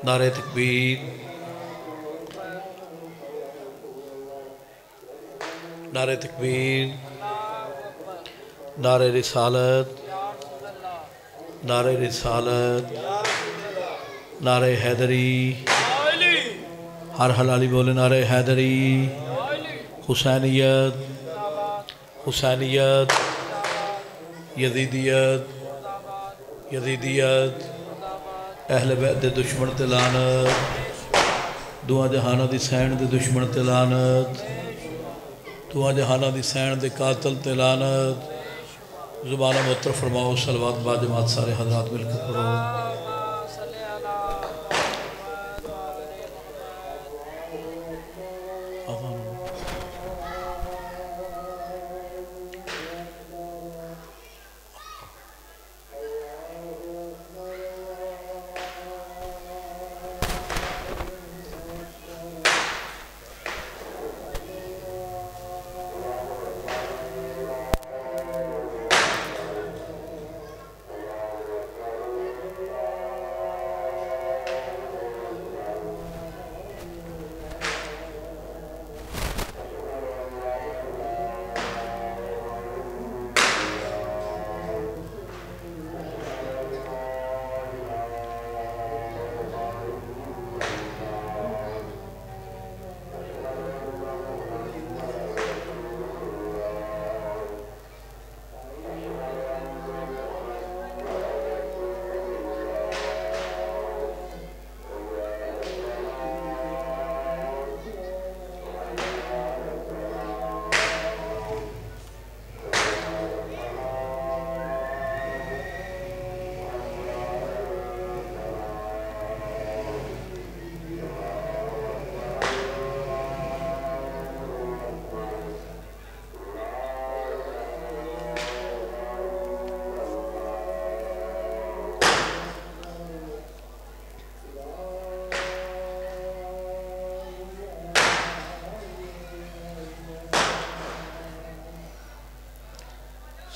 نعرہ تکبیر، نعرہ تکبیر، نعرہ رسالت، نعرہ رسالت، نعرہ حیدری، ہر حلالی بولے نعرہ حیدری، حسینیت، حسینیت، یزیدیت، یزیدیت، اہل بیت دے دشمن تے لعنت، دعا جہانہ دی سین دے دشمن تے لعنت، دعا جہانہ دی سین دے قاتل تے لعنت۔ زبانہ مطر فرماؤ صلوات با جماعت سارے حضرات مل کر پڑھو۔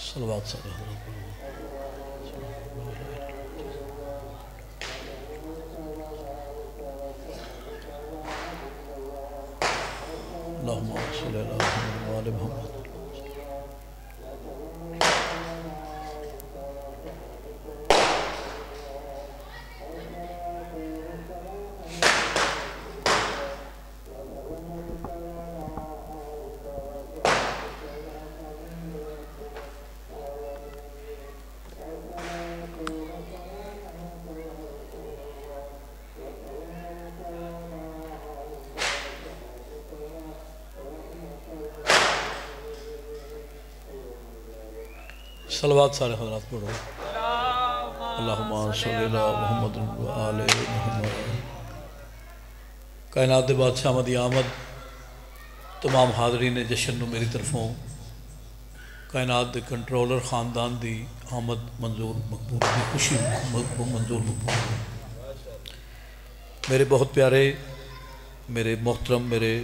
صلوات سارے حضرات پڑھو۔ اللہم صلی اللہ علیہ محمد۔ صلوات سارے حضرات پڑھو۔ اللہم صلی اللہ محمد و آل محمد۔ کائنات دے بادشاہ مدی آمد، تمام حاضرین جشن نو میری طرفوں کائنات دے کنٹرولر خاندان دی آمد منظور مقبول دی خوشی منظور مقبول۔ میرے بہت پیارے، میرے محترم، میرے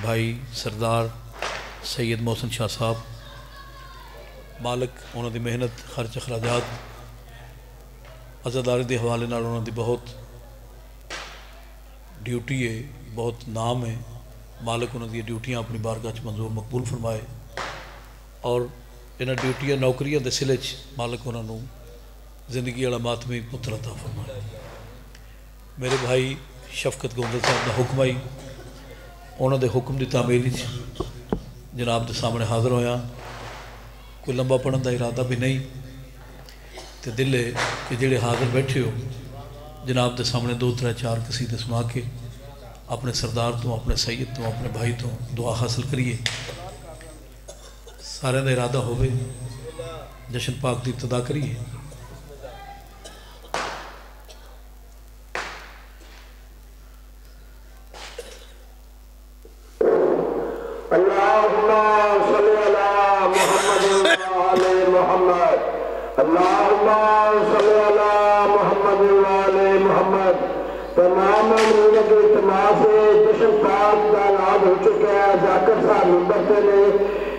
بھائی سردار سید محسن شاہ صاحب، مالک انہوں دی محنت خرچ اخراجات عزاداری دے حوالے نال انہوں دی بہت ڈیوٹی ہے، بہت نام ہے۔ مالک انہوں دی ڈیوٹیاں اپنی بارگاہ منظور مقبول فرمائے اور انہاں ڈیوٹیاں نوکریاں دے سلے چ مالک انہوں زندگی والا ماتمی پتر عطا فرمائے۔ میرے بھائی شفقت گوندل صاحب دا حکم آئی، انہوں دے حکم دی تعمیل جناب دے سامنے حاضر ہویا۔ کوئی لمبا پڑھن دا ارادہ بھی نہیں، تے دل ہے کہ جڑے حاضر بیٹھے ہو جناب دے سامنے 2 3 4 قصیدے سنا کے اپنے سردار تو، اپنے سید تو، اپنے بھائی تو دعا حاصل کریے۔ سارے دا ارادہ ہوئے جشن پاک دی ابتدا کریے۔ اللہم صلی علی محمد وآل محمد، اللہم صلی علی محمد وآل محمد۔ تمام امریت کے اجتماع سے جشن پاک کا اعلان ہو چکا ہے۔ ذاکر صاحب منبر تے نے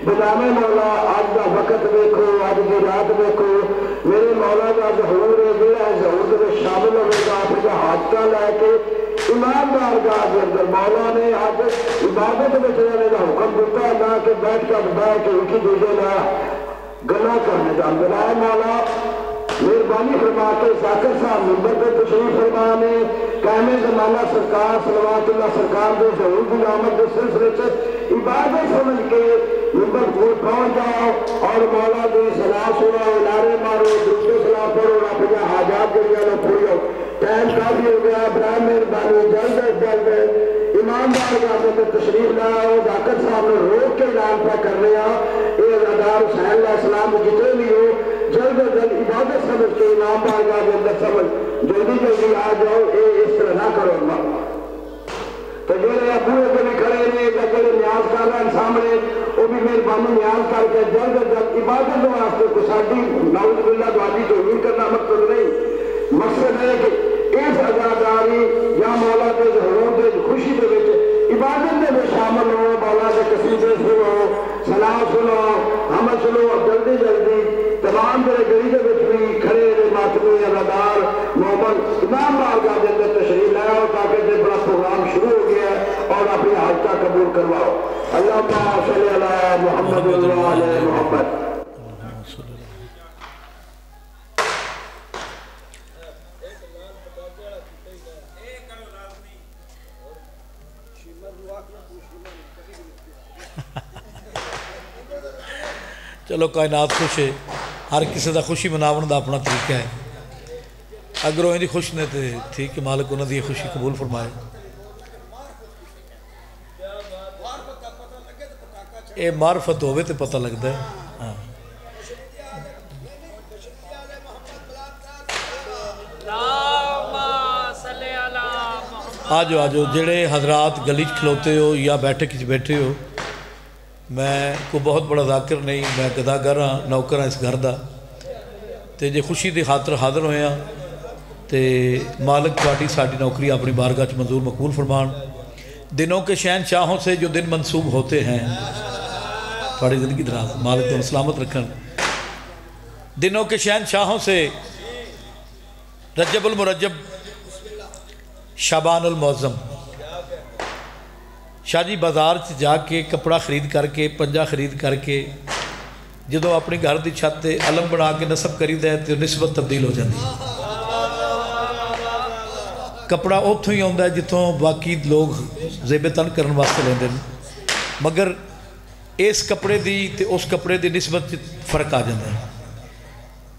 بنام مولا آج کا وقت دیکھو، آج کی رات دیکھو، میرے مولا کا ظہور ہے جہاں ظہور میں شامل ہوگا اپنے حاجتاں لے کے ایماندار گاہ کے اندر مولا نے آج عبادت میں رہنے کا حکم دیتا ہے نہ کہ بیٹھ کے ایک ہی دوسرے کا گلا کرنے کا بلائے مولا مہربانی فرما کے ذاکر صاحب منبر پہ تشریف فرما نے قائم زمانہ سرکار صلوات اللہ سرکار کے ظہور کی آمد کے سلسلے سے عبادت سمجھ کے منبر کو پہنچ جاؤ اور مولا کے صلاح سناؤ نعرے مارو درود و سلام پڑھو اپنے حاجات کے لیے پوریو ٹائم کافی ہو گیا برائے مہربانی جلد ایماندار گاہ میں تشریف لاؤ ذاکر صاحب نے روک کے اعلان پہ کر لیا اے ادار حسین علیہ السلام جتنے بھی ہو جلد عبادت سمجھ کے امام بارگاہ کے اندر سمجھ جلدی آ جاؤ اس طرح نہ کرو اللہ تو جیسے ابو کے بھی کھڑے رہے یا جڑے نیاز کر رہے ہیں سامنے وہ بھی مہربانی نیاز کر کے جلد عبادت کے واسطے کو ساری نعوذ باللہ دعائی تو امید کرنا مقصد نہیں مقصد ہے کہ اس عزاداری یا مولا کے ظہور کے خوشی کے وچ عبادت میں شامل ہو مولا کے قصیدے سنو سلام سنو حمد سنو اور جلدی تمام میرے گریجے میں بھی کھڑے ماتمی عزادار محمد امام بارگاہ کے اندر تشریف لاؤ تاکہ یہ بڑا پروگرام شروع ہو گیا ہے اور اپنی حاجتہ قبول کرواؤ اللہ صلی علی محمد و علی محمد چلو کائنات خوش ہے ہر کسی دا خوشی مناون دا اپنا طریقہ ہے اگر وہ خوش نے تھی کہ مالک انہوں دی خوشی قبول فرمائے اے معرفت ہوئے تے پتہ لگتا ہے آجو جڑے حضرات گلیچ کھلوتے ہو یا بیٹھے کچھ بیٹھے ہو میں کو بہت بڑا ذاکر نہیں میں گداگر ہاں نوکر ہاں اس گھر دا تے جے خوشی دی خاطر حاضر ہوئے ہاں تے مالک پارٹی ساڑھی نوکری اپنی بارگاہ چ منظور مقبول فرمان دنوں کے شہنشاہوں سے جو دن منسوب ہوتے ہیں تھوڑی زندگی دراز مالک تو سلامت رکھن دنوں کے شہنشاہوں سے رجب المرجب شعبان المعظم شاہ جی بازار جا کے کپڑا خرید کر کے پنجا خرید کر کے جدو اپنی گھر دی چھت علم بنا کے نصب کری دے تو نسبت تبدیل ہو جاتی کپڑا اتوں ہی آتا ہے جتوں باقی لوگ زیب تن کرنے واسطے لیندے مگر اس کپڑے دی تے اس کپڑے دی نسبت فرق آ جاتا ہے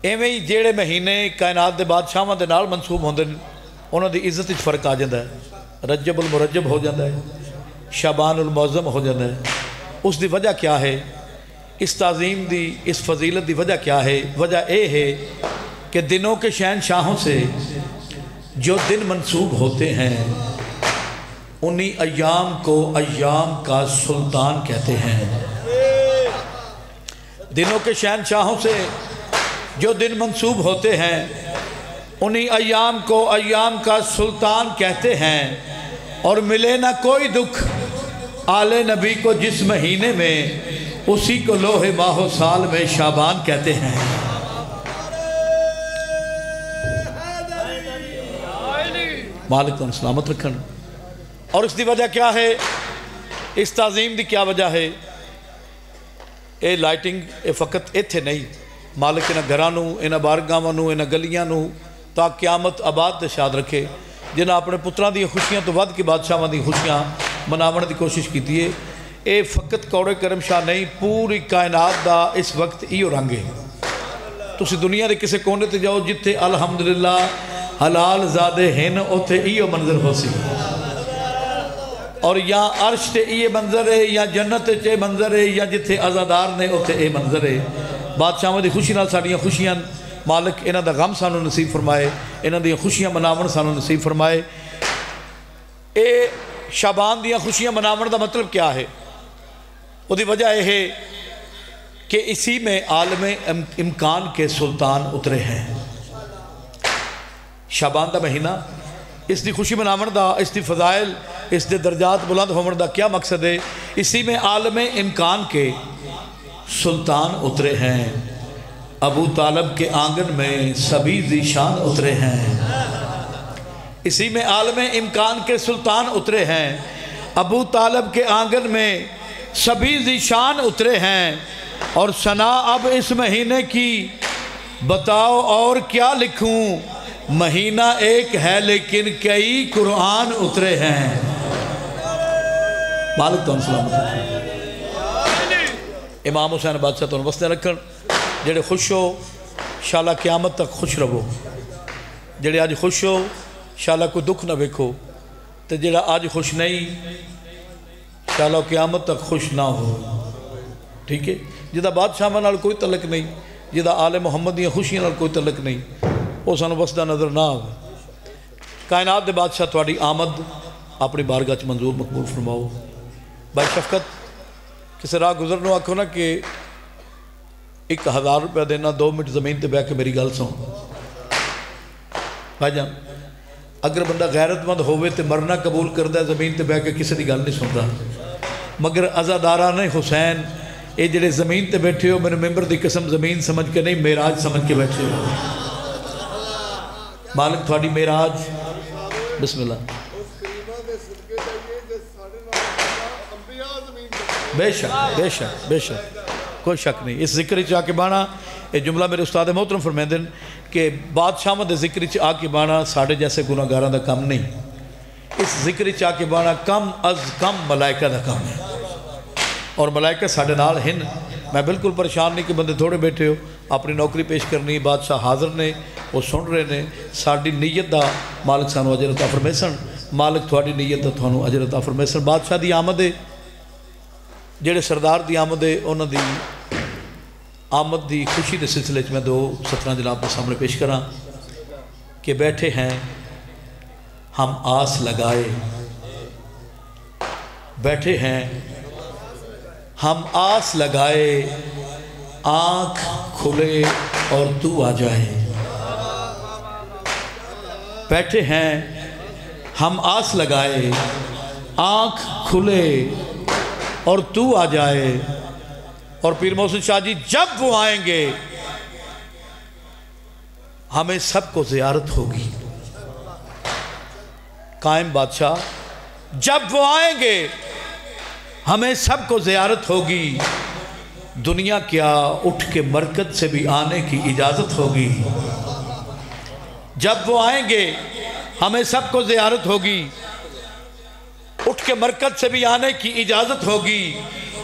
ایویں ہی جیڑے مہینے کائنات دے بادشاہاں دے نال منسوب ہوندے انہوں دی عزت فرق آ جاتا ہے رجب المرجب ہو جاتا ہے شعبان المعظم ہو جاتا ہے اس دی وجہ کیا ہے اس تعظیم دی اس فضیلت دی وجہ کیا ہے وجہ اے ہے کہ دنوں کے شہنشاہوں سے جو دن منسوب ہوتے ہیں انہی ایام کو ایام کا سلطان کہتے ہیں دنوں کے شہنشاہوں سے جو دن منسوب ہوتے ہیں انہی ایام کو ایام کا سلطان کہتے ہیں اور ملے نہ کوئی دکھ آل نبی کو جس مہینے میں اسی کو لوح ماہ و سال میں شعبان کہتے ہیں مالک تو سلامت رکھن اور اس دی وجہ کیا ہے اس تعظیم دی کیا وجہ ہے اے لائٹنگ اے فقط ایتھے نہیں مالک انہاں گھرانوں انہاں بارگاہاں انہاں گلیاں تا قیامت آباد تے شاد رکھے جنہاں اپنے پتران دی خوشیاں تو ود کی بادشاہاں دی خوشیاں مناون دی کوشش کیتی ہے اے فقط کوڑے کرم شاہ نہیں پوری کائنات دا اس وقت ایو رنگ ہے تو اسی دنیا دے کسے کونے تے جاؤ جتے الحمدللہ حلال زادے ہیں اوتھے ایو منظر ہو سی اور یا عرش تے ایے منظر ہے یا جنت تے منظر ہے یا جتے عزادار نے اوتھے اے منظر ہے بادشاہاں دی خوشی نال ساڑیاں خوشیاں مالک انہاں دا غم سانو نصیب فرمائے انہاں دی خوشیاں مناون سانو نصیب فرمائے اے شعبان دیاں خوشیاں مناون دا مطلب کیا ہے وہ دی وجہ ہے کہ اسی میں عالم امکان کے سلطان اترے ہیں شعبان دا مہینہ اس دی خوشی مناون دا اس دی فضائل اس دے درجات بلند ہون دا کیا مقصد ہے اسی میں عالم امکان کے سلطان اترے ہیں ابو طالب کے آنگن میں سبھی ذیشان اترے ہیں، اسی میں عالم امکان کے سلطان اترے ہیں، ابو طالب کے آنگن میں سبھی ذیشان اترے ہیں، اور ثنا اب اس مہینے کی بتاؤ اور کیا لکھوں، مہینہ ایک ہے لیکن کئی قرآن اترے ہیں۔ مالک تو سلامت ہے۔ امام حسین بادشاہ تو وستے رکھن، جڑے خوش ہو انشاءاللہ قیامت تک خوش رہو، جڑے آج خوش ہو انشاءاللہ کوئی دکھ نہ ویکھو، تے جڑا آج خوش نہیں انشاءاللہ قیامت تک خوش نہ ہو، ٹھیک ہے؟ جدہ بادشاہ نال کوئی تعلق نہیں، جدہ آل محمد دیاں خوشیاں نال کوئی تعلق نہیں، وہ سانو وسدہ نظر نہ آوے۔ کائنات دے بادشاہ تواڈی آمد اپنی بارگاہ چ منظور مقبول فرماؤ۔ بھائی شفقت کسی راہ گزرنوں آکھو نا کہ 1000 روپیہ دینا 2 منٹ زمین تے بیٹھ کے میری گل سن۔ بھائی جان اگر بندہ غیرت مند ہوئے تے مرنا قبول کردہ ہے زمین تے بیٹھ کے کسی دی گل نہیں سن رہا، مگر عزادارانہ حسین اے جڑے زمین تے بیٹھے ہو میرے ممبر دی قسم زمین سمجھ کے نہیں معراج سمجھ کے بیٹھے ہو۔ مالک تھوڑی معراج بسم اللہ۔ بے شک بے شک بے شک کوئی شک نہیں۔ اس ذکر چاہ کے بانا یہ جملہ میرے استاد محترم فرمیندن کہ بادشاہ دے ذکر چاہ کے بانا ساڑھے جیسے گناہگاراں دا کم نہیں، اس ذکر چاہ کے بانا کم از کم ملائکہ دا کم ہے، اور ملائکہ ساڑھے نال ہن۔ میں بالکل پریشان نہیں کہ بندے تھوڑے بیٹھے ہو، اپنی نوکری پیش کرنی، بادشاہ حاضر نے وہ سن رہے نے، ساڑھی نیت دا مالک سانو اجر عطا فرمیسن، مالک تھوڑی نیت دا تھانو اجر عطا فرمیسن۔ بادشاہ دی آمد ہے، جڑے سردار دی آمد ہے انہوں دی آمد دی خوشی دے سلسلے میں 2 سطرہ جناب کے سامنے پیش کراں کہ بیٹھے ہیں ہم آس لگائے، بیٹھے ہیں ہم آس لگائے، آنکھ کھلے اور تو آ جائے۔ بیٹھے ہیں ہم آس لگائے، آنکھ کھلے اور تو آ جائے۔ اور پیر محسن شاہ جی جب وہ آئیں گے ہمیں سب کو زیارت ہوگی۔ قائم بادشاہ جب وہ آئیں گے ہمیں سب کو زیارت ہوگی، دنیا کیا اٹھ کے مرکز سے بھی آنے کی اجازت ہوگی۔ جب وہ آئیں گے ہمیں سب کو زیارت ہوگی، اٹھ کے مرکز سے بھی آنے کی اجازت ہوگی،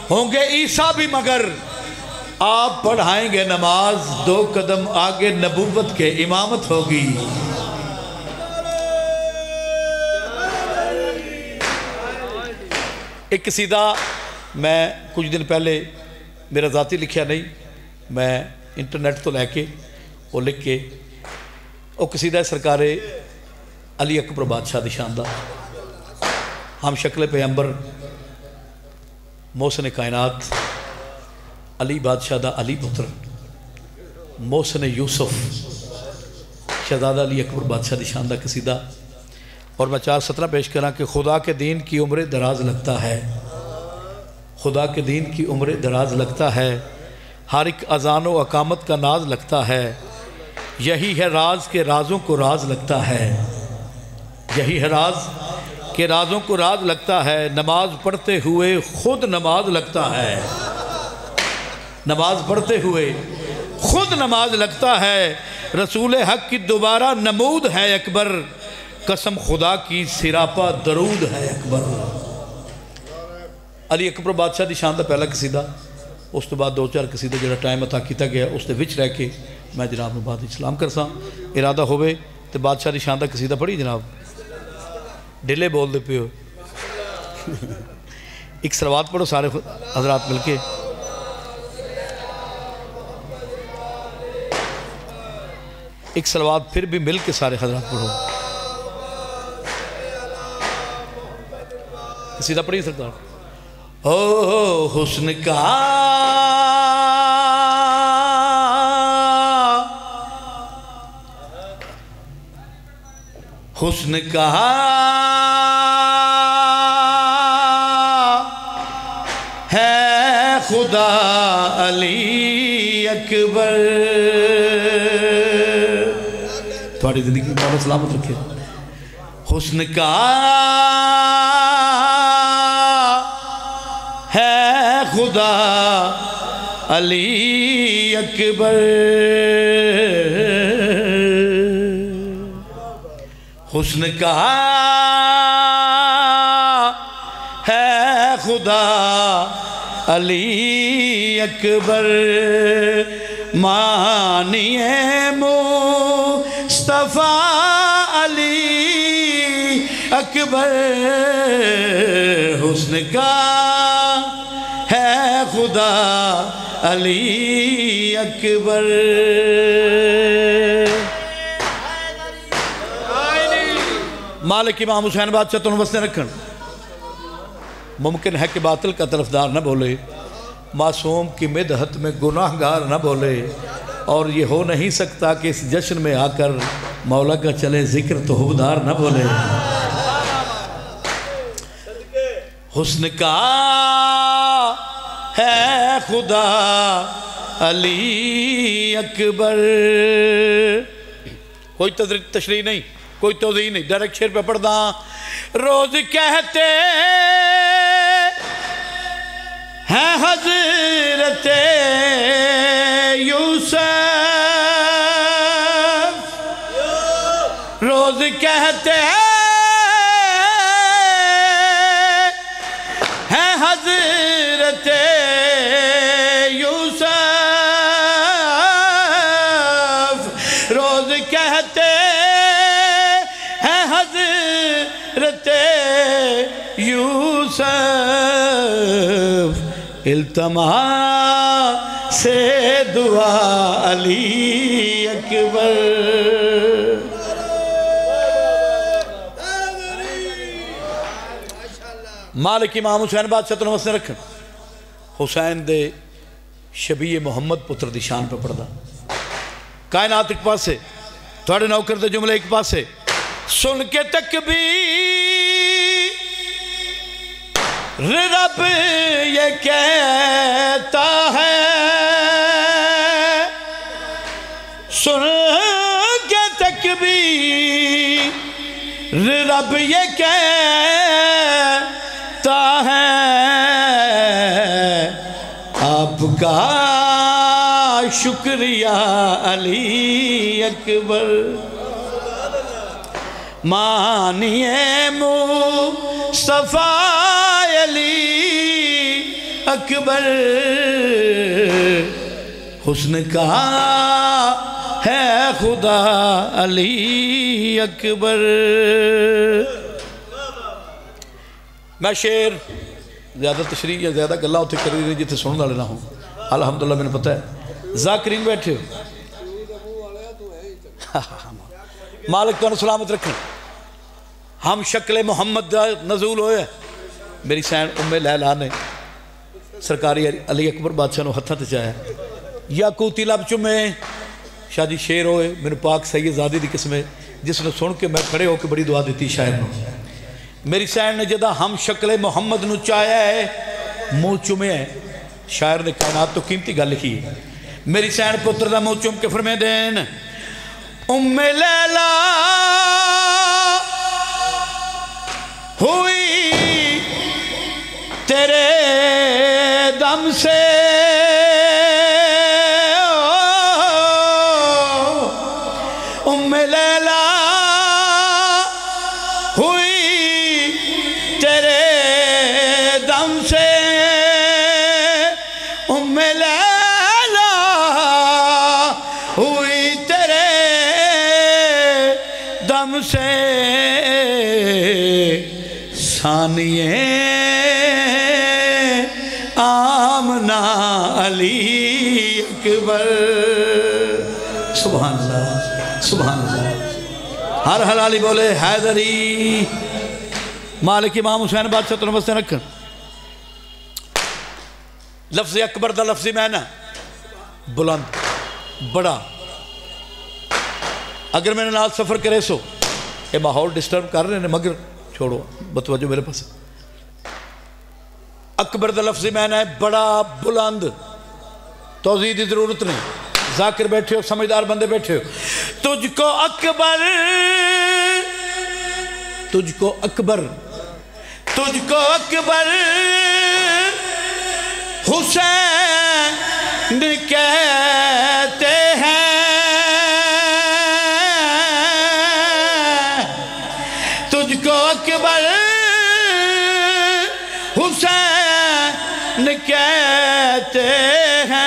ہوں گے عیسیٰ بھی مگر آپ پڑھائیں گے نماز، 2 قدم آگے نبوت کے امامت ہوگی۔ ایک قصیدہ میں کچھ دن پہلے میرا ذاتی لکھیا نہیں، میں انٹرنیٹ تو لے کے وہ لکھ کے وہ قصیدہ سرکار علی اکبر بادشاہ دی شاندہ، ہم شکل پیغمبر محسن کائنات علی بادشاہ دا علی پتر محسن یوسف شہزادہ علی اکبر بادشاہ دی شاندہ قصیدہ، اور میں 4 سطرہ پیش کراں کہ خدا کے دین کی عمر دراز لگتا ہے، خدا کے دین کی عمر دراز لگتا ہے، ہر ایک اذان و اقامت کا ناز لگتا ہے، یہی ہے راز کے رازوں کو راز لگتا ہے، یہی ہے راز کہ رازوں کو راز لگتا ہے، نماز پڑھتے ہوئے خود نماز لگتا ہے، نماز پڑھتے ہوئے خود نماز لگتا ہے، رسول حق کی دوبارہ نمود ہے اکبر، قسم خدا کی سراپا درود ہے اکبر۔ علی اکبر بادشاہ دی شان دا پہلا قصیدہ، اس تو بعد 2-4 قصیدہ جڑا ٹائم عطا کیتا گیا اس دے وچ رہ کے میں جناب نو بعد اسلام کرساں، ارادہ ہوئے تو بادشاہ دی شان دا قصیدہ پڑھی جناب، ڈھلے بول دے پہ ہو۔ ایک صلوات پڑھو سارے حضرات مل کے، ایک صلوات پھر بھی مل کے سارے حضرات پڑھو۔ قصیدہ پڑھی سرکار، او حسن کا حسن کا ہے خدا علی اکبر، تھوڑی زندگی مولا سلامت رکھے حسن کا ہے خدا علی اکبر حسن کا ہے خدا علی اکبر مانیے مصطفیٰ علی اکبر حسن کا ہے خدا علی اکبر مالک امام حسین بادشاہ تو وسنے رکھن ممکن ہے کہ باطل کا طرفدار نہ بولے معصوم کی مدحت میں گناہ گار نہ بولے اور یہ ہو نہیں سکتا کہ اس جشن میں آ کر مولا کا چلے ذکر تو حبدار نہ بولے حسن کا ہے خدا علی اکبر کوئی تشریح نہیں کوئی توضیح نہیں ڈائریکٹ شیر پہ پڑھ دا روز کہتے ہیں حضرت یوسف روز کہتے ہیں حضرت یوسف روز کہتے ہیں حضرت یوسف التماس سے دعا علی اکبر مالک امام حسین بادشاہ تو نمستے رکھن حسین دے شبیہ محمد پتر دی شان پہ پڑھدا کائنات ایک پاس ہے تھوڑے نوکر دے جملے ایک پاس ہے سن کے تکبیر رب یہ کہتا ہے سن کے تکبیر رب یہ کہتا ہے آپ کا شکریہ علی اکبر مانیے مصطفیٰ علی اکبر حسن کا ہے خدا علی اکبر میں شعر زیادہ تشریح یا زیادہ گلہ ہوتے کر رہی جیتے سننا لینا ہوں الحمدللہ میں نے پتہ ہے ذاکرین بیٹھے مالک تو سلامت رکھیں ہم شکل محمد نزول ہوئے میری سین ام لیلہ نے سرکاری علی اکبر بادشاہ نے ہتھا تے چاہیا یا کوتی لب چمیں شاہ جی شیر ہوئے میرے پاک سید زادی دی قسمیں جس نے سن کے میں کھڑے ہو کے بڑی دعا دیتی شاعر نے میری سین نے جدہ ہم شکل محمد نو چاہیا ہے منہ چمیں ہے شاعر نے کائنات تو قیمتی گل لکھی ہے میری سین پتر دا منہ چم کے فرمے دین ام لیلہ ہوئی تیرے دم سے ام لیلہ ہوئی تیرے دم سے ام لیلہ ہوئی تیرے دم سے ثانیے آمنہ علی اکبر سبحان اللہ سبحان اللہ ہر حلالی بولے حیدری مالک امام حسین بادشاہ تو نمستے رکھن لفظ اکبر دا لفظی معنی بلند بڑا اگر میں نے نال سفر کرے سو یہ ماحول ڈسٹرب کر رہے ہیں مگر چھوڑو بتوجہ میرے پاس اکبر دا لفظی معنی ہے بڑا بلند توضیح دی ضرورت نہیں ذاکر بیٹھے ہو سمجھدار بندے بیٹھے ہو تجھ کو اکبر تجھ کو اکبر تجھ کو اکبر حسین کہتے ہیں تجھ کو اکبر حسین کہتے ہیں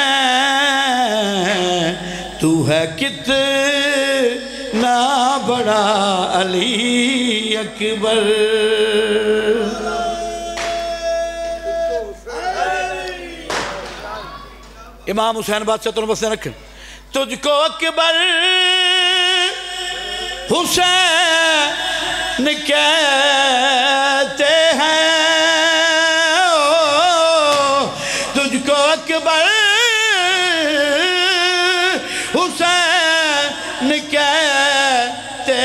تو ہے کتنا بڑا علی اکبر امام حسین بادشاہ تو بس رکھ تجھ کو اکبر حسین کہتے ہیں تجھ کو اکبر حسین کہتے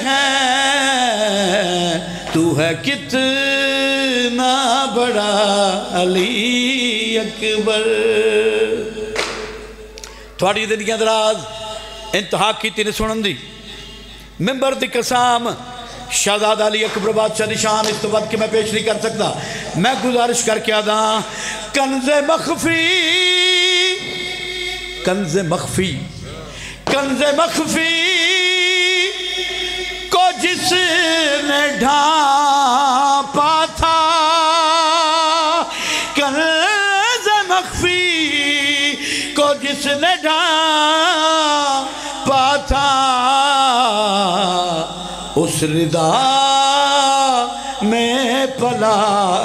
ہیں تو ہے کتنا بڑا علی اکبر تھوڑی دنیا دراز انتہا کی تین سنن دی ممبر دی قسام شہزاد علی اکبر بادشاہ نشان اس تو بعد کہ میں پیش نہیں کر سکتا میں گزارش کر کے آدھا کنز مخفی کنز مخفی کنز مخفی کو جس نے ڈھانپا تھا کنز مخفی کو جس نے ڈھانپا تھا اس رضا میں پلا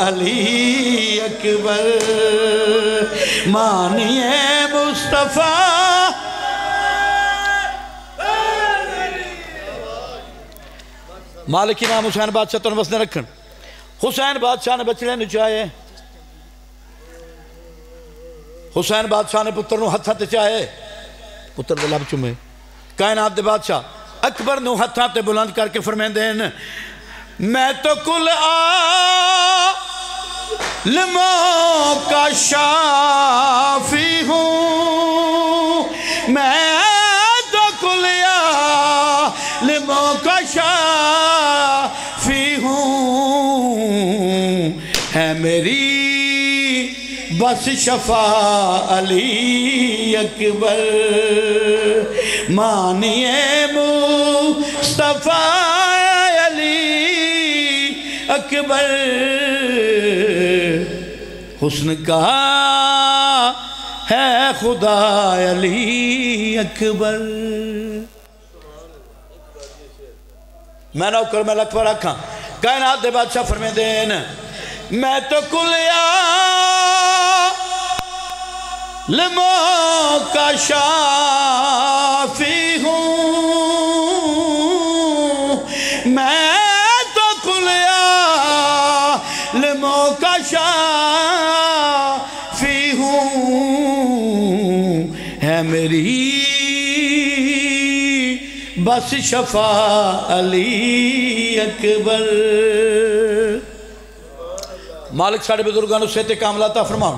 علی اکبر مانیے مصطفیٰ مالک امام حسین بادشاہ تو بس نے رکھن حسین بادشاہ نے بچڑے نچائے حسین بادشاہ نے پتر نو ہتھا تے چاہے پتر دے لب چمے کائنات دے بادشاہ اکبر نو ہتھا تے بلند کر کے فرمائیں دین میں تو کل عالموں کا شافی ہوں میں تو کل عالموں کا شافی ہوں ہے میری بس شفاع علی اکبر مانیے مصطفیٰ علی اکبر حسن کا ہے خدا علی اکبر میں نوکر میں لکھ پر رکھا کائنات دے بادشاہ فرمائیں دین میں تو کل عالموں کا شافی ہوں میں تو کل عالموں کا شافی ہوں ہے میری بس شفاع علی اکبر مالک ساڑھے بزرگانو سیتے کاملاتا فرماؤں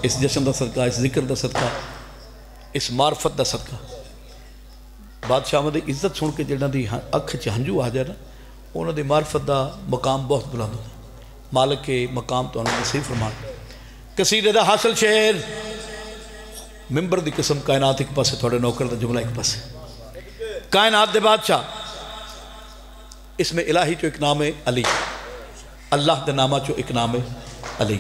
اس جشن دا صدقہ اس ذکر دا صدقہ اس معرفت دا صدقہ بادشاہ مدی عزت سن کے جڑنا دی اکھ چہنجو آ جائے نا انہوں دی معرفت دا مقام بہت بلند ہوتا مالک کے مقام تو انہوں نے صحیح فرمان قصیدے دا حاصل شعر ممبر دی قسم کائنات ایک پاس ہے تھوڑے نوکر دا جملہ ایک پاس ہے کائنات دے بادشاہ اس میں الہی جو ایک نام ہے علی اللہ دے نامہ جو ایک نام ہے علی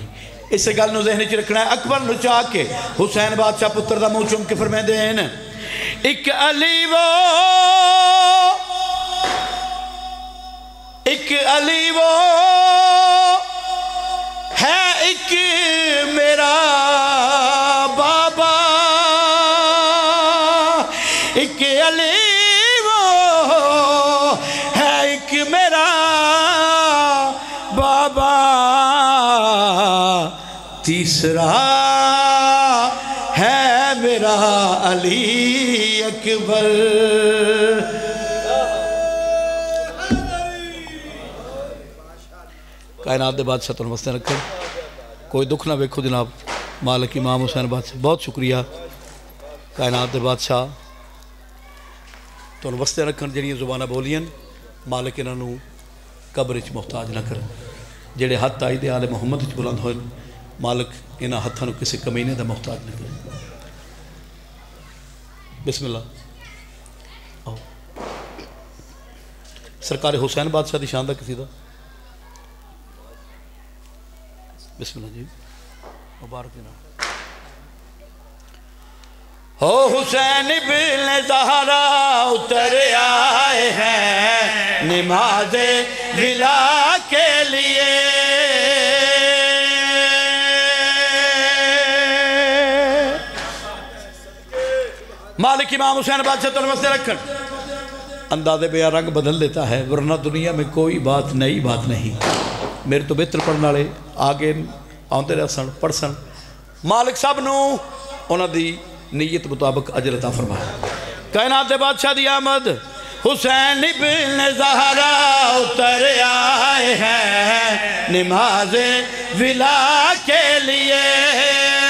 اس سے گل نو ذہنی چی رکھنا ہے اکبر نو چاہ کے حسین بادشاہ پتر دا منہ چوم کے فرمائیں دین ایک علی وہ ہے ایک میرا بابا ایک علی وہ ہے ایک میرا بابا تیسرا ہے میرا علی اکبر کائنات دے بادشاہ تو نمستے رکھیں کوئی دکھ نہ بیکھو جناب مالک امام حسین بادشاہ بہت شکریہ کائنات دے بادشاہ تو وستے رکھن جڑیاں زبانہ بولیاں مالک انہوں قبر چ محتاج نہ کرن جڑے ہاتھ آئی دے آل محمد چ بلند ہوئے مالک انہاں ہاتھاں نوں کسی کمینے دا محتاج نہ کرے بسم اللہ آؤ سرکار حسین بادشاہ دی شان دا کسی دا بسم اللہ جی مبارک دینا ہو حسین بن زہرا اتر آئے ہیں نماز ولا کے لیے مالک امام حسین بادشاہ ترمستے رکھن انداز بیا رنگ بدل دیتا ہے ورنہ دنیا میں کوئی بات نئی بات نہیں میرے تو بہتر پڑھنے والے آگے آندے رہ سن پڑھ سن مالک صاحب نو انہاں دی نیت مطابق اجر عطا فرمایا کائنات دے بادشاہ دی آمد حسین بن زہرا اتر آئے ہیں نماز ولا کے لیے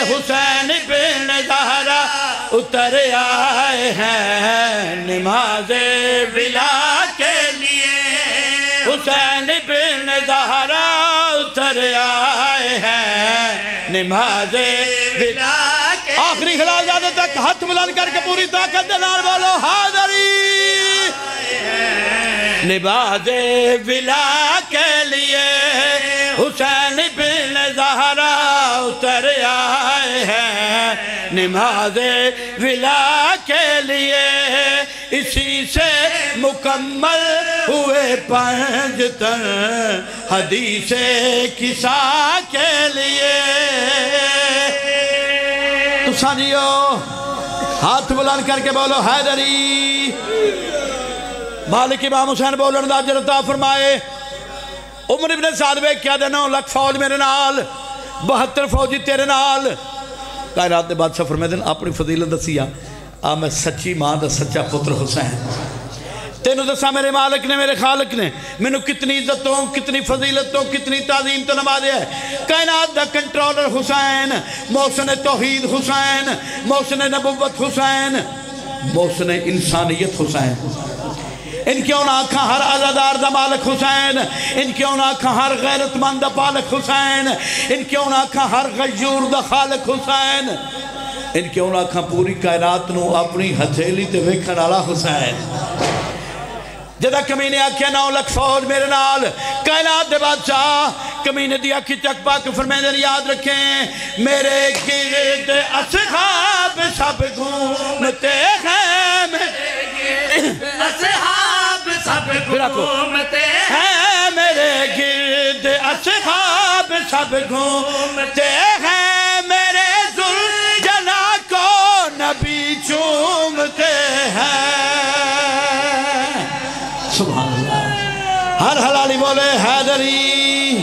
حسین بن زہرا اتر آئے ہیں نماز ولا کے لیے حسین بن زہرا اتر آئے ہیں نماز ولا کے آخری خلال زیادہ تک ہاتھ بلند کر کے پوری طاقت دلال بولو حاضری نماز ولا کے لیے حسین بن زہرا اتر آئے ہیں نماز ولا کے لیے اسی سے مکمل ہوئے پنج تن حدیث کسا کے لیے تو سانجیو ہاتھ بلند کر کے بولو حیدری مالک امام حسین بولن دا اجر عطا فرمائے عمر ابن سعد بے کیا دے 9 لاکھ فوج میرے نال 72 فوجی تیرے نال کائنات دے بادشاہ فرمائے دن اپنی فضیلت دسیا میں سچی ماں دا سچا پتر حسین تینوں دسا میرے مالک نے میرے خالق نے میں کتنی عزتوں کتنی فضیلتوں کتنی تعظیم تو نمازے ہے کائنات دا کنٹرولر حسین محسن توحید حسین محسن نبوت حسین محسن انسانیت حسین ان کیوں نہ آنکھاں ہر عزادار دا مالک حسین ان کیوں نہ آنکھاں ہر غیرت مند دا پالک حسین ان کیوں نہ آنکھاں ہر غیور دا خالق حسین ان کیوں نہ آنکھاں پوری کائنات نو اپنی ہتھیلی تے ویکھن والا حسین جدہ کمینے آکھیا 9 لاکھ فوج میرے نال کائنات دے بادشاہ کمینے دیا کی چک پاک فرمیدن یاد رکھیں میرے گرد اصحاب سب گھومتے ہیں اصحاب سب گھومتے ہیں میرے گرد اصحاب سب گھومتے ہیں میرے ذوالجلال کو نبی چومتے ہیں سبحان اللہ ہر حلالی بولے حیدری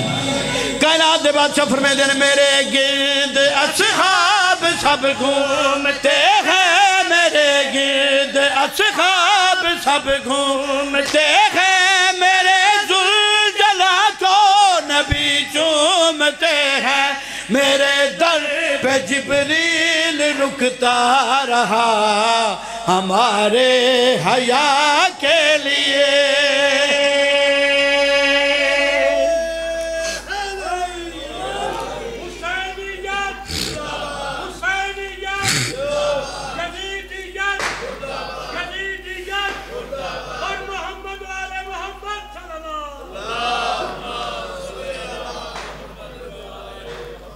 کائنات دے بادشاہ فرمیدے نے میرے گرد اصحاب سب گھومتے ہیں میرے گرد اصحاب سب گھومتے ہیں میرے ذوالجلال کو نبی چومتے ہیں میرے در پہ جبریل رکتا رہا ہمارے حیا کے لیے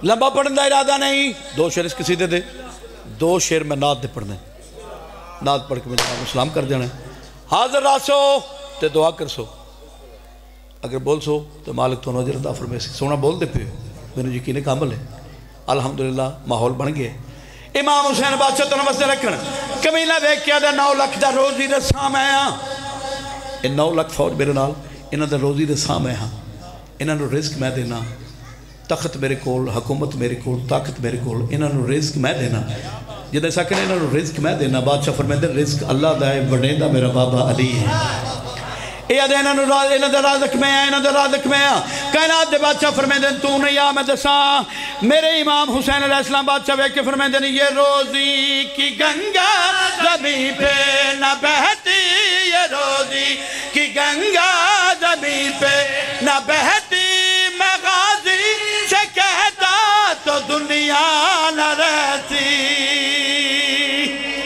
لمبا پڑھنے دا ارادہ نہیں 2 شعر اس کسی دے دے 2 شعر میں نعت دے پڑھنے نعت پڑھ کے میں جناب اسلام کر دینے حاضر راسو تے دعا کر سو اگر بول سو تو مالک تو نوجر عطا فرمائے سونا بول دے پہ میں نے یقین کامل ہے الحمدللہ ماحول بن گئے امام حسین بادشاہ تو نمستے رکھن کمیلہ دیکھ کیا دا 9 لاکھ دا روزی دے سامنے ہاں ان 9 لاکھ فوج میرے نال انہاں دا روزی دے سامنے ہاں انہاں نو رزق میں دینا تخت میرے کول حکومت میرے کول طاقت میرے کول انہاں نو رزق میں دینا جدہ ایسا کہ انہاں نو رزق میں دینا بادشاہ فرمائے رزق اللہ دا ہے وڈیندہ میرا بابا علی ہے اے آدھے انہاں دا رازق میں ہے انہاں دا رازق میں ہے کائنات دے بادشاہ فرمائے تو نہیں آ میں دساں میرے امام حسین علیہ السلام بادشاہ ویک کے فرمائیں دیں یہ روزی کی گنگا زمین پہ نہ بہتی، یہ روزی کی گنگا زمین پہ نہ بہتی، میں غازی سے کہتا تو دنیا نہ رہتی۔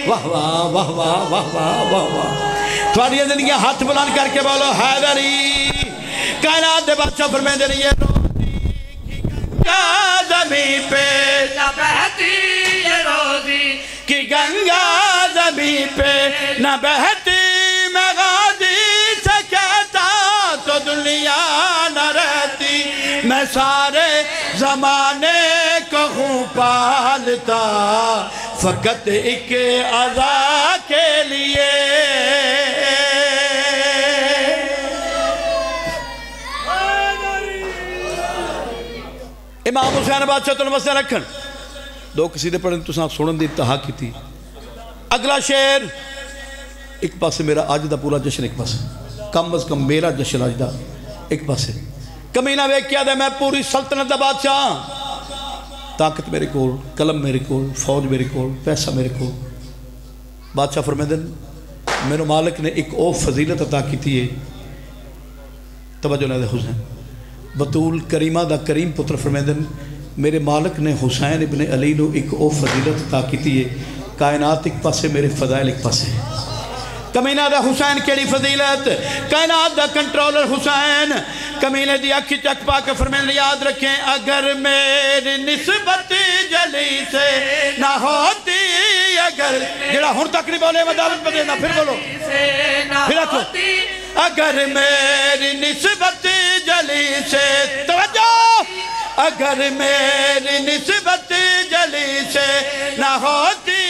واہ واہ واہ واہ واہ واہ واہ واہ، تھوڑی زندگی ہاتھ بلند کر کے بولو حیدری۔ کائنات دے بادشاہ فرمائیں دیں یہ زمین پہ نہ بہتی، یہ روزی کی گنگا زمین پہ نہ بہتی، میں غازی سے کہتا تو دنیا نہ رہتی، میں سارے زمانے کو ہوں پالتا فقط ایک عزا کے لیے۔ امام حسین بادشاہ تو نمستے رکھن دو قصیدے پڑھیں تو ساتھ سنن دی انتہا کی تھی۔ اگلا شعر ایک پاس میرا آج دا پورا جشن، ایک پاس کم از کم میرا جشن آج دا ایک پاس کمینہ ویک کیا دے میں پوری سلطنت دا بادشاہ، طاقت میرے کول، قلم میرے کول، فوج میرے کول، پیسہ میرے کول۔ بادشاہ فرمائے دن میرے مالک نے ایک او فضیلت عطا کی تھی، توجہ نہ دے حسین بطول کریمہ دا کریم پتر فرمیدن میرے مالک نے حسین ابن علی نو ایک او فضیلت عطا کیتی ہے، کائنات ایک پاسے میرے فضائل ایک پاسے۔ کمینہ دا حسین کیڑی فضیلت، کائنات دا کنٹرولر حسین، کمینے دی اکھی چک پا کے فرمیدن یاد رکھیں اگر میری نسبت جلی سے نہ ہوتی، اگر جڑا ہن تک نہیں بولے مدالت پہ دینا پھر بولو پھر اکھو، اگر میری نسبت جلی سے توجہ، اگر میری نسبت جلی سے نہ ہوتی،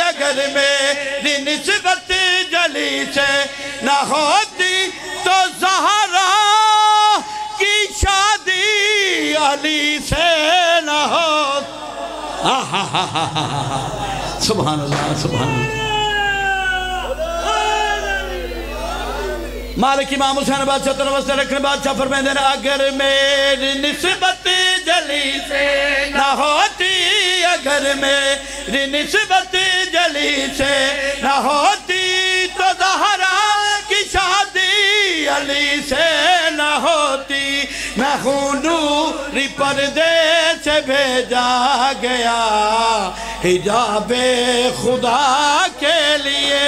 اگر میری نسبت جلی سے نہ ہوتی تو زہرا کی شادی علی سے نہ ہوتی۔ سبحان اللہ سبحان اللہ۔ مالک امام حسین بادشاہ تو نوستے رکھنے بادشاہ فرمائیں دینا اگر میری نسبت جلی سے نہ ہوتی، اگر میری نسبت جلی سے نہ ہوتی تو زہرا کی شادی علی سے نہ ہوتی، میں نوری پردے سے بھیجا گیا حجاب خدا کے لیے۔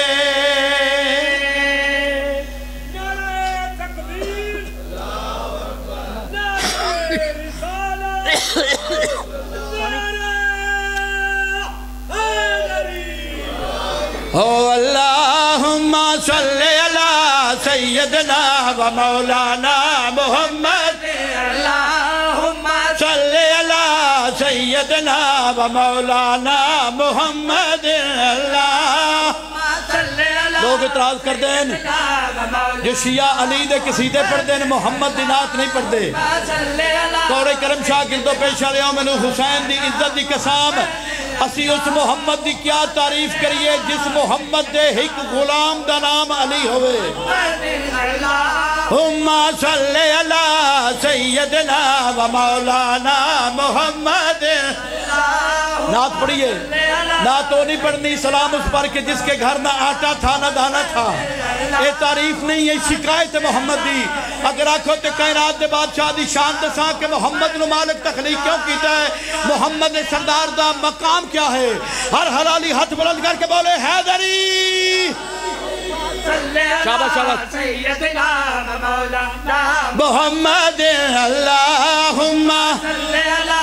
اللہم صلی علی سیدنا و مولانا محمد، اللہم صلی علی سیدنا و مولانا محمد، اللہم صلی علی۔ لوگ اعتراض کر دین جو شیعہ علی دے قصیدے پڑھ دین محمد دی نعت نہیں پڑھ دے، قور کرم شاہ گردو پیش آلے میں حسین دی عزت دی قسام اسی اس محمد دی کیا تعریف کریے جس محمد دے ایک غلام دا نام علی ہوئے۔ اللہم صلی علی سیدنا و مولانا محمد، نعت پڑھئے، نعت تو نہیں پڑھنی سلام اس پر کہ جس کے گھر نہ آٹا تھا نہ دانا تھا، اے تعریف نہیں ہے شکایت محمد دی۔ اگر آکھو تے کائنات دے بادشاہ دی شان دساں کہ محمد نو مالک تخلیق کیوں کیتا ہے، محمد سردار دا مقام کیا ہے، ہر حلالی ہاتھ بلند کر کے بولے حیدری شاباش شاباش محمد، اللہم صلی علی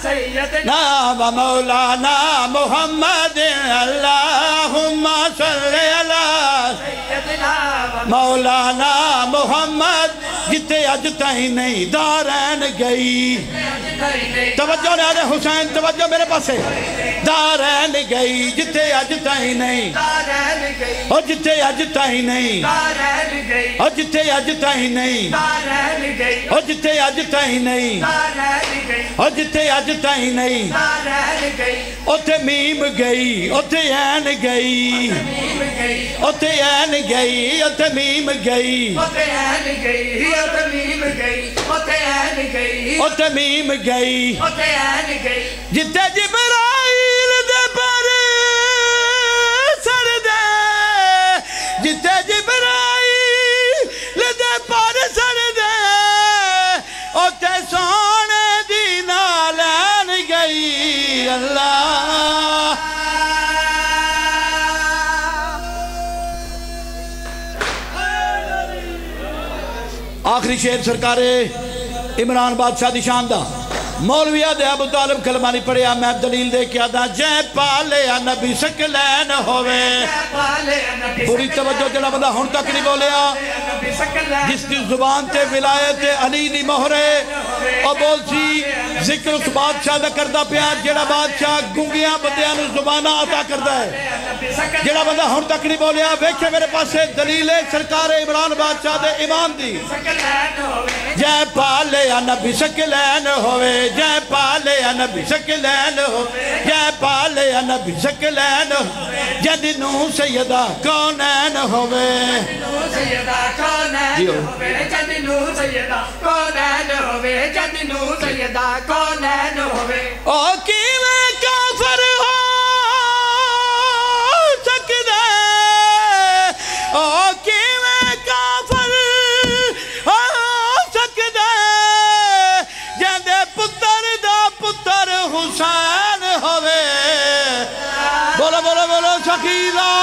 سیدنا و مولانا محمد، اللہم صلی علی سیدنا مولانا محمد، جتے اج تائیں نہیں دارین گئی، توجہ نے آدھے حسین توجہ میرے پاسے، دارین گئی جتے اج تائیں نہیں، اور جتے اج تائیں نہیں اور جتے اج تائی نہیں اور جتے اج تائی نہیں اور جتے اج تائی نہیں اوتھے میم گئی اوتھے این گئی اوتھے این گئی اوتھے میم گئی اوتھے میم گئی جتے جبرائیل دے پر سر دے جتے جبرائیل دے پر سر دے اوتھے سونے دی نالین گئی اللہ آخری شعر سرکار عمران بادشاہ دی شان دا مولویہ دے ابو طالب کلمانی پڑھیا میں دلیل دے کیا دا جے پالیا نبی سکلین ہوئے پوری توجہ جڑا بندہ ہن تک نہیں بولیا جس کی زبان تے ولایت علی دی مہرے اور بول سی ذکر اس بادشاہ دا کردہ پیار جڑا بادشاہ گنگیاں بندیاں نو زبانہ عطا کردہ ہے جڑا بندہ ہن تک نہیں بولیا ویکھے میرے پاسے دلیل سرکار عمران بادشاہ دے ایمان دی جے پالیا نبی سکلین ہوئے جے پالیا نبی سکلین ہوئے جے پالیا نبی سکلین ہوئے جدنو سیدہ کونین ہوئے جدنو سیدہ کونین ہوئے جدنو سیدہ کونین ہوئے او کیویں کافر ہو سکدے او کیویں کافر ہو سکدے جندے پتر دا پتر حسین ہوئے بولو بولو بولو شکیلہ